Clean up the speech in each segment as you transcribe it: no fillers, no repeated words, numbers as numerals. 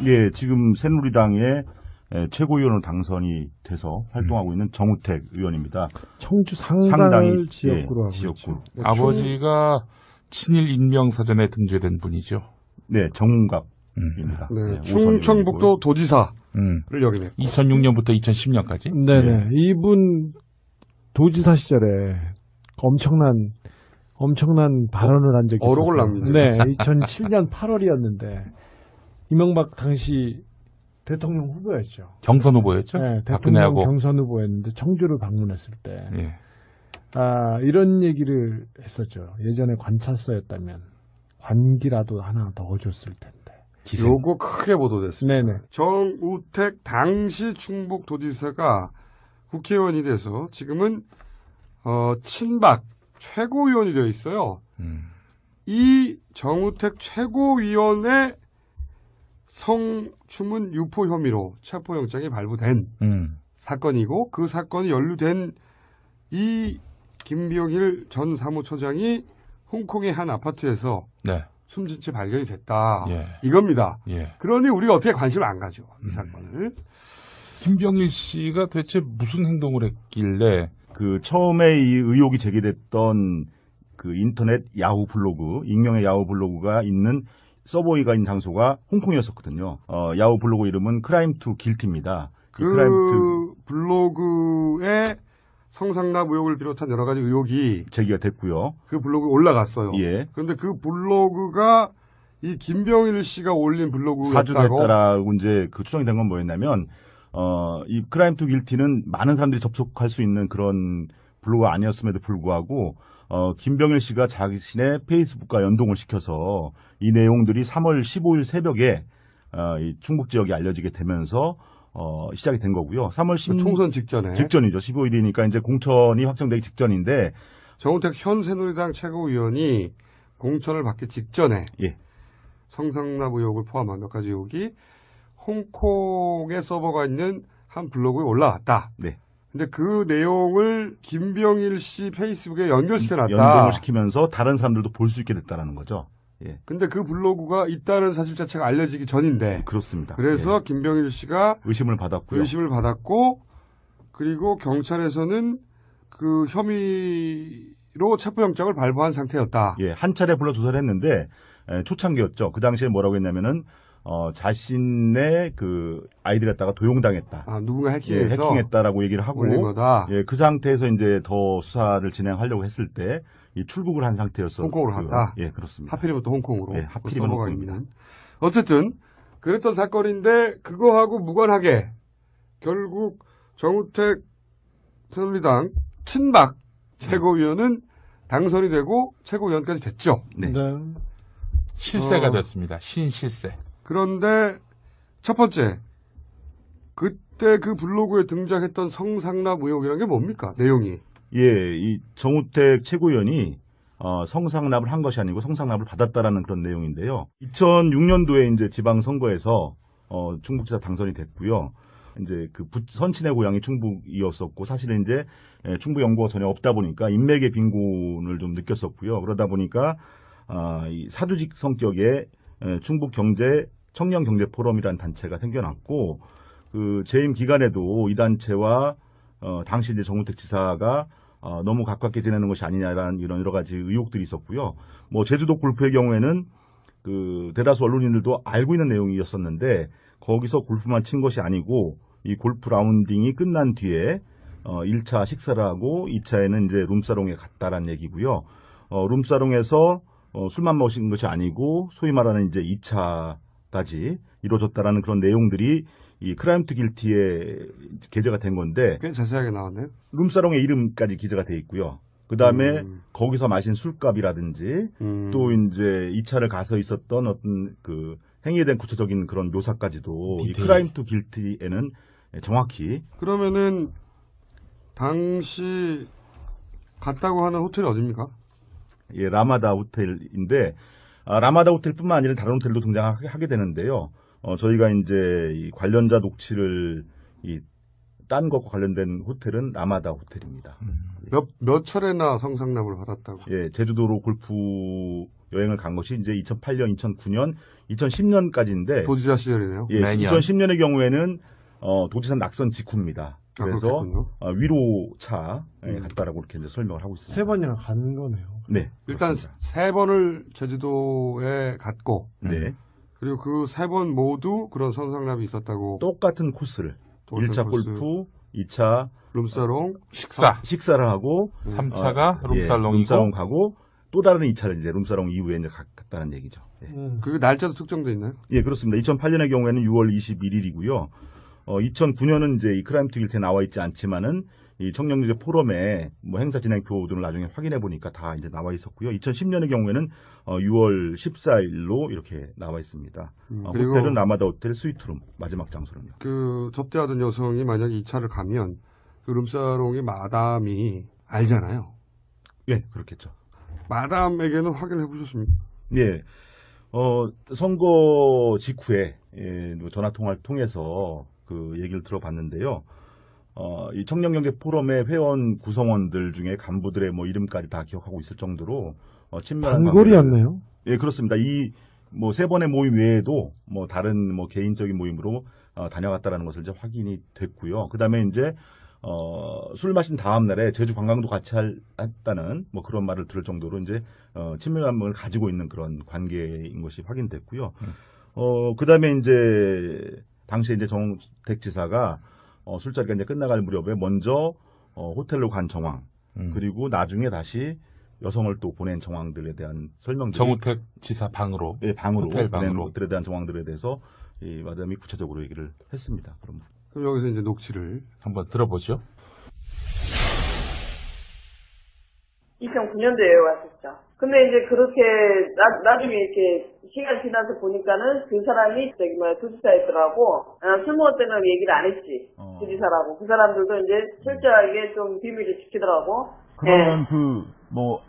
예, 지금 새누리당의 최고위원으로 당선이 돼서 활동하고 있는 정우택 의원입니다. 청주 상당을 지역구로 하고 지역구. 있죠. 아버지가 친일 인명사전에 등재된 분이죠. 네, 정문갑입니다. 네, 충청북도 도지사를 역임했고 2006년부터 2010년까지. 네네. 이분 도지사 시절에 엄청난 발언을 한 적이 있었어요. 어록을 납니다. 네, 2007년 8월이었는데 이명박 당시 대통령 후보였죠. 경선 후보였죠. 네, 대통령 박근혜하고. 경선 후보였는데 청주를 방문했을 때 예. 이런 얘기를 했었죠. 예전에 관찰서였다면 관기라도 하나 더 줬을 텐데. 요거 크게 보도됐습니다. 네네. 정우택 당시 충북도지사가 국회의원이 돼서 지금은 친박 최고위원이 되어 있어요. 이 정우택 최고위원의 성추문 유포 혐의로 체포영장이 발부된 사건이고 그 사건이 연루된 이 김병일 전 사무처장이 홍콩의 한 아파트에서 네. 숨진 채 발견이 됐다. 예. 이겁니다. 예. 그러니 우리가 어떻게 관심을 안 가죠. 이 사건을. 김병일 씨가 대체 무슨 행동을 했길래 그 처음에 이 의혹이 제기됐던 그 인터넷 야후 블로그, 익명의 야후 블로그가 있는 서버가 있는 장소가 홍콩이었었거든요. 야후 블로그 이름은 크라임 투 길티입니다. 그 블로그에 성상납 의혹을 비롯한 여러 가지 의혹이 제기가 됐고요. 그 블로그에 올라갔어요. 예. 그런데 그 블로그가 이 김병일 씨가 올린 블로그였다고. 사주됐다라고 이제 그 추정이 된 건 뭐였냐면, 이 크라임 투 길티는 많은 사람들이 접속할 수 있는 그런 블로그가 아니었음에도 불구하고, 김병일 씨가 자신의 페이스북과 연동을 시켜서 이 내용들이 3월 15일 새벽에, 이 충북 지역에 알려지게 되면서, 시작이 된 거고요. 3월 10일. 총선 직전에. 직전이죠. 15일이니까 이제 공천이 확정되기 직전인데. 정우택 현 새누리당 최고위원이 공천을 받기 직전에. 예. 성상납 의혹을 포함한 몇 가지 의혹이 홍콩의 서버가 있는 한 블로그에 올라왔다. 네. 근데 그 내용을 김병일 씨 페이스북에 연결시켜놨다. 연동을 시키면서 다른 사람들도 볼 수 있게 됐다라는 거죠. 예. 근데 그 블로그가 있다는 사실 자체가 알려지기 전인데. 그렇습니다. 그래서 예. 김병일 씨가 의심을 받았고, 그리고 경찰에서는 그 혐의로 체포영장을 발부한 상태였다. 예, 한 차례 불러 조사를 했는데 초창기였죠. 그 당시에 뭐라고 했냐면은 자신의 그 아이디를 갖다가 도용당했다. 누군가 예, 해킹해서 해킹했다라고 얘기를 하고 올린 거다. 예, 그 상태에서 이제 더 수사를 진행하려고 했을 때 이 출국을 한 상태였어. 홍콩으로 갔다. 예, 그렇습니다. 하필이면 또 홍콩으로. 예, 하필이면 서버가 홍콩입니다. 있는. 어쨌든 그랬던 사건인데 그거하고 무관하게 결국 정우택 새누리당 친박 최고위원은 당선이 되고 최고위원까지 됐죠. 네. 실세가 됐습니다. 신실세. 그런데 첫 번째, 그때 그 블로그에 등장했던 성상납 의혹이라는 게 뭡니까? 내용이. 예, 이 정우택 최고위원이 성상납을 한 것이 아니고 성상납을 받았다라는 그런 내용인데요. 2006년도에 이제 지방선거에서 충북지사 당선이 됐고요. 이제 그 선친의 고향이 충북이었었고 사실은 이제 충북 연고가 전혀 없다 보니까 인맥의 빈곤을 좀 느꼈었고요. 그러다 보니까 이 사주직 성격의 충북 경제 청년 경제 포럼이라는 단체가 생겨났고 그 재임 기간에도 이 단체와 당시 이제 정우택 지사가 너무 가깝게 지내는 것이 아니냐라는 이런 여러 가지 의혹들이 있었고요. 뭐 제주도 골프의 경우에는 그 대다수 언론인들도 알고 있는 내용이었었는데 거기서 골프만 친 것이 아니고 이 골프 라운딩이 끝난 뒤에 1차 식사를 하고 2차에는 이제 룸사롱에 갔다라는 얘기고요. 룸사롱에서 술만 마신 것이 아니고 소위 말하는 이제 2차까지 이루어졌다라는 그런 내용들이 이 크라임 투 길티에 게재가 된 건데 꽤 자세하게 나왔네요. 룸사롱의 이름까지 기재가 돼 있고요. 그 다음에 거기서 마신 술값이라든지 또 이제 2차를 가서 있었던 어떤 그 행위에 대한 구체적인 그런 묘사까지도 이 크라임 투 길티에는 정확히. 그러면은 당시 갔다고 하는 호텔이 어디입니까? 예, 라마다 호텔인데 라마다 호텔뿐만 아니라 다른 호텔도 등장하게 되는데요. 저희가 이제 이 관련자 녹취를 딴 것과 관련된 호텔은 라마다 호텔입니다. 몇 차례나 성상납을 받았다고? 예, 제주도로 골프 여행을 간 것이 이제 2008년, 2009년, 2010년까지인데 도지사 시절이네요. 예, 매년. 2010년의 경우에는 도지사 낙선 직후입니다. 그래서 그렇겠군요. 위로차 갔다라고 이렇게 이제 설명을 하고 있습니다. 세 번이나 간 거네요. 네, 일단 그렇습니다. 3번을 제주도에 갔고 네, 그리고 그 3번 모두 그런 선상납이 있었다고. 똑같은 코스를 똑같은 1차 코스. 골프, 2차 룸사롱, 식사를 하고 3차가 예, 룸살롱이고 룸사롱 가고 또 다른 2차를 이제 룸사롱 이후에 이제 갔다는 얘기죠. 예. 그 날짜도 특정돼 있나요? 예, 그렇습니다. 2008년의 경우에는 6월 21일이고요. 2009년은 이제 이 크라임 투 길트에 나와 있지 않지만은 이 청년경제 포럼에 뭐 행사 진행표 등을 나중에 확인해 보니까 다 이제 나와 있었고요. 2010년의 경우에는 6월 14일로 이렇게 나와 있습니다. 그리고 호텔은 라마다 호텔 스위트룸 마지막 장소는요. 그 접대하던 여성이 만약에 2차를 가면 그 룸사롱의 마담이 알잖아요. 예, 그렇겠죠. 마담에게는 확인해 보셨습니까? 예, 선거 직후에 전화 통화를 통해서 그 얘기를 들어봤는데요. 이 청년경제 포럼의 회원 구성원들 중에 간부들의 뭐 이름까지 다 기억하고 있을 정도로 친밀한 단골이었네요. 예, 그렇습니다. 이 뭐 세 번의 모임 외에도 뭐 다른 뭐 개인적인 모임으로 다녀갔다라는 것을 이제 확인이 됐고요. 그다음에 이제 술 마신 다음 날에 제주 관광도 같이 했다는 뭐 그런 말을 들을 정도로 이제 친밀감을 가지고 있는 그런 관계인 것이 확인됐고요. 그다음에 이제 당시에 이제 정우택 지사가 술자리가 이제 끝나갈 무렵에 먼저 호텔로 간 정황 그리고 나중에 다시 여성을 또 보낸 정황들에 대한 설명들이 정우택 지사 방으로 예, 방으로 호텔 보낸 방으로. 것들에 대한 정황들에 대해서 이 마담이 구체적으로 얘기를 했습니다. 그럼 여기서 이제 녹취를. 한번 들어보죠. 2009년도에 왔었죠. 근데 이제 그렇게 나중에 이렇게 시간 지나서 보니까는 그 사람이 도지사였더라고. 술 먹을 때는 얘기를 안 했지. 도지사라고. 그 사람들도 이제 철저하게 좀 비밀을 지키더라고. 그러면 뭐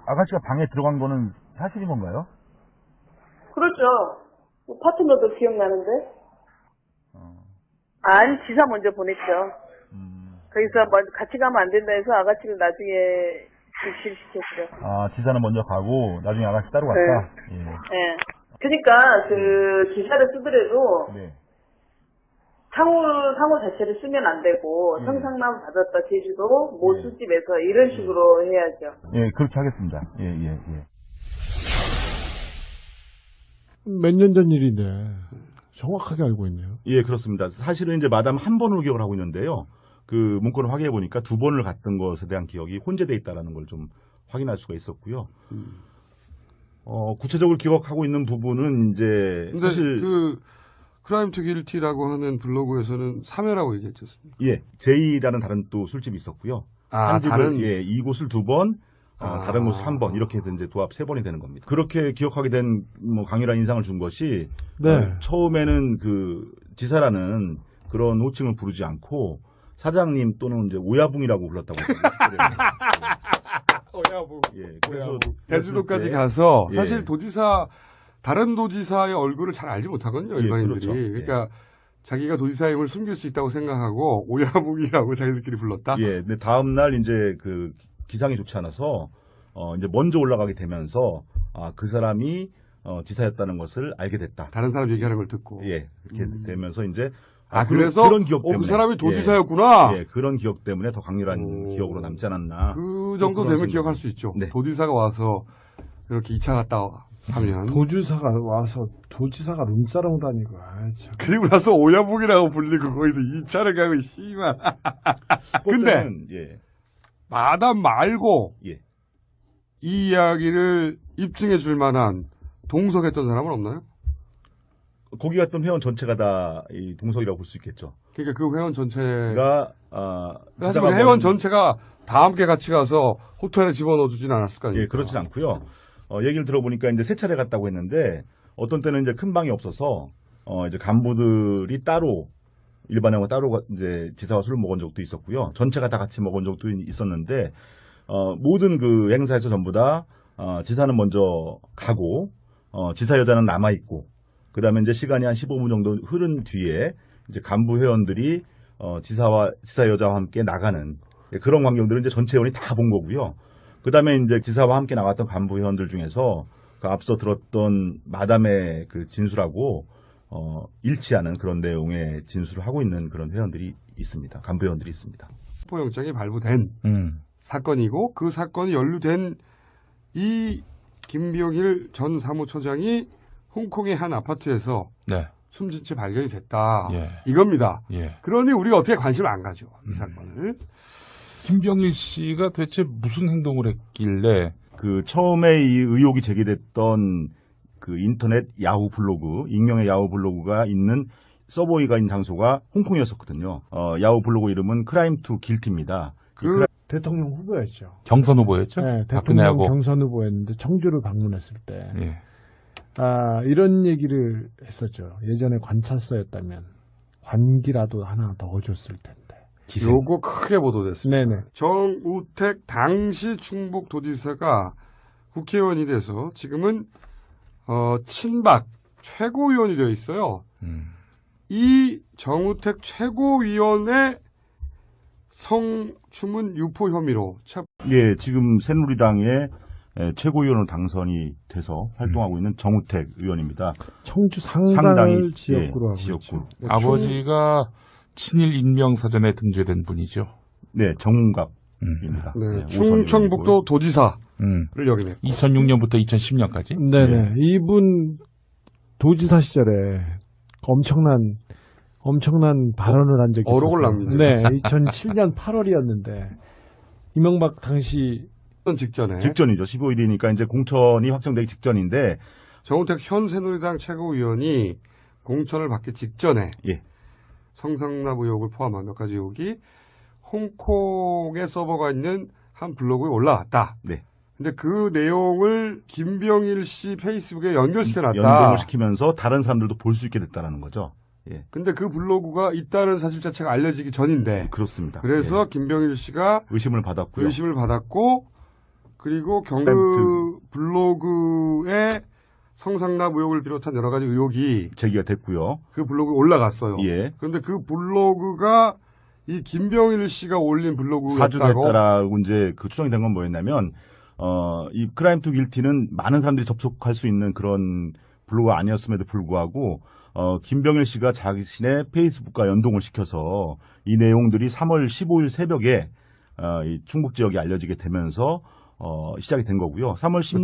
아가씨가 방에 들어간 거는 사실인 건가요? 그렇죠. 뭐 파트너도 기억나는데. 아니, 지사 먼저 보냈죠. 거기서 먼저 같이 가면 안 된다 해서 아가씨를 나중에 지시시켰죠. 아, 지사는 먼저 가고 나중에 아가씨 따로 갔다. 예. 예. 그러니까 그 지사를 쓰더라도 네. 상호 자체를 쓰면 안 되고 성상납 받았다 제주도 모 술집에서 이런 식으로 해야죠. 예, 그렇게 하겠습니다. 예, 예, 예. 몇 년 전 일인데 정확하게 알고 있네요. 예, 그렇습니다. 사실은 이제 마담 한 번으로 기억을 하고 있는데요. 그 문건을 확인해 보니까 두 번을 갔던 것에 대한 기억이 혼재돼 있다라는 걸 좀 확인할 수가 있었고요. 구체적으로 기억하고 있는 부분은 이제 근데 사실 그 크라임 투 길티라고 하는 블로그에서는 3회라고 얘기했지 않습니까? 예, 제이라는 다른 또 술집이 있었고요. 아, 한 집을 다른. 예, 이곳을 두 번, 다른 곳을 한 번 이렇게 해서 이제 도합 세 번이 되는 겁니다. 그렇게 기억하게 된 뭐 강렬한 인상을 준 것이 네. 처음에는 그 지사라는 그런 호칭을 부르지 않고 사장님 또는 이제 오야붕이라고 불렀다고 오야붕. 예, 그래서 제주도까지 그랬을 때 가서 예. 사실 다른 도지사의 얼굴을 잘 알지 못하거든요, 예, 일반인들이. 그렇죠. 예. 그러니까 자기가 도지사임을 숨길 수 있다고 생각하고 오야붕이라고 자기들끼리 불렀다. 예, 근데 다음 날 이제 그 기상이 좋지 않아서 이제 먼저 올라가게 되면서 그 사람이 지사였다는 것을 알게 됐다. 다른 사람 얘기하는 걸 듣고. 예, 이렇게 되면서 이제 그래서 그런 기억 때문에 그 사람이 도지사였구나. 예, 그런 기억 때문에 더 강렬한 기억으로 남지 않았나. 그 정도 되면 기억할 수 있죠. 네. 도지사가 와서 이렇게 2차 갔다 하면. 도지사가 와서 도지사가 룸사롱 다니고 참. 그리고 나서 오야붕이라고 불리고 거기서 2차를 가고 씨발. 근데 그때는, 예, 마담 말고 예. 이 이야기를 입증해 줄 만한 동석했던 사람은 없나요? 거기 갔던 회원 전체가 다 이 동석이라고 볼 수 있겠죠. 그러니까 그 회원 전체가 그러니까 사실 그 회원 전체가 다 함께 같이 가서 호텔에 집어넣어 주진 않았을 거 아닙니까? 예, 그렇진 않고요. 얘기를 들어보니까 이제 세 차례 갔다고 했는데 어떤 때는 이제 큰 방이 없어서 이제 간부들이 따로 일반회원과 따로 이제 지사와 술을 먹은 적도 있었고요. 전체가 다 같이 먹은 적도 있었는데 모든 그 행사에서 전부 다 지사는 먼저 가고 지사 여자는 남아 있고 그다음에 이제 시간이 한 15분 정도 흐른 뒤에 이제 간부 회원들이 지사 여자와 함께 나가는 그런 광경들을 이제 전체 회원이 다 본 거고요. 그다음에 이제 지사와 함께 나갔던 간부 회원들 중에서 그 앞서 들었던 마담의 그 진술하고 일치하는 그런 내용의 진술을 하고 있는 그런 회원들이 있습니다. 간부 회원들이 있습니다. 체포영장이 발부된 사건이고 그 사건이 연루된 이 김병일 전 사무처장이 홍콩의 한 아파트에서 네. 숨진 채 발견이 됐다. 예. 이겁니다. 예. 그러니 우리가 어떻게 관심을 안 가죠. 이 사건을. 김병일 씨가 대체 무슨 행동을 했길래 그 처음에 이 의혹이 제기됐던 그 인터넷 야후 블로그, 익명의 야후 블로그가 있는 서버가 있는 장소가 홍콩이었었거든요. 야후 블로그 이름은 크라임 투 길티입니다. 대통령 후보였죠. 경선 후보였죠? 네, 대통령 박근혜하고. 경선 후보였는데 청주를 방문했을 때 예. 이런 얘기를 했었죠. 예전에 관찰서였다면 관기라도 하나 더 줬을 텐데. 요거 크게 보도됐습니다. 네네. 정우택 당시 충북도지사가 국회의원이 돼서 지금은 친박 최고위원이 되어 있어요. 이 정우택 최고위원의 성추문 유포 혐의로 예, 지금 새누리당의 최고위원으로 당선이 돼서 활동하고 있는 정우택 의원입니다. 청주 상당을 지역구로 하고 지역구. 있죠. 아버지가 친일 인명사전에 등재된 분이죠. 네, 정문갑입니다. 네, 충청북도 도지사를 역임했고 2006년부터 2010년까지. 네네. 이분 도지사 시절에 엄청난 발언을 한 적이 어록을 있었어요. 남기네요. 네, 2007년 8월이었는데 이명박 당시 직전에 직전이죠. 15일이니까 이제 공천이 확정되기 직전인데 정우택 현 새누리당 최고위원이 공천을 받기 직전에 예. 성상납 의혹을 포함한 몇 가지 의혹이 홍콩에 서버가 있는 한 블로그에 올라왔다. 네. 근데 그 내용을 김병일 씨 페이스북에 연결시켜놨다. 연동을 시키면서 다른 사람들도 볼 수 있게 됐다라는 거죠. 예. 근데 그 블로그가 있다는 사실 자체가 알려지기 전인데. 그렇습니다. 그래서 예. 김병일 씨가 의심을 받았고요. 의심을 받았고, 그리고 그 블로그에 성상납 의혹을 비롯한 여러 가지 의혹이 제기가 됐고요. 그 블로그에 올라갔어요. 예. 그런데 그 블로그가 이 김병일 씨가 올린 블로그였다고. 사주됐다라고 이제 그 추정이 된 건 뭐였냐면, 이 크라임 투 길티는 많은 사람들이 접속할 수 있는 그런 블로그가 아니었음에도 불구하고, 김병일 씨가 자신의 페이스북과 연동을 시켜서 이 내용들이 3월 15일 새벽에 이 충북 지역에 알려지게 되면서 시작이 된 거고요. 3월 16일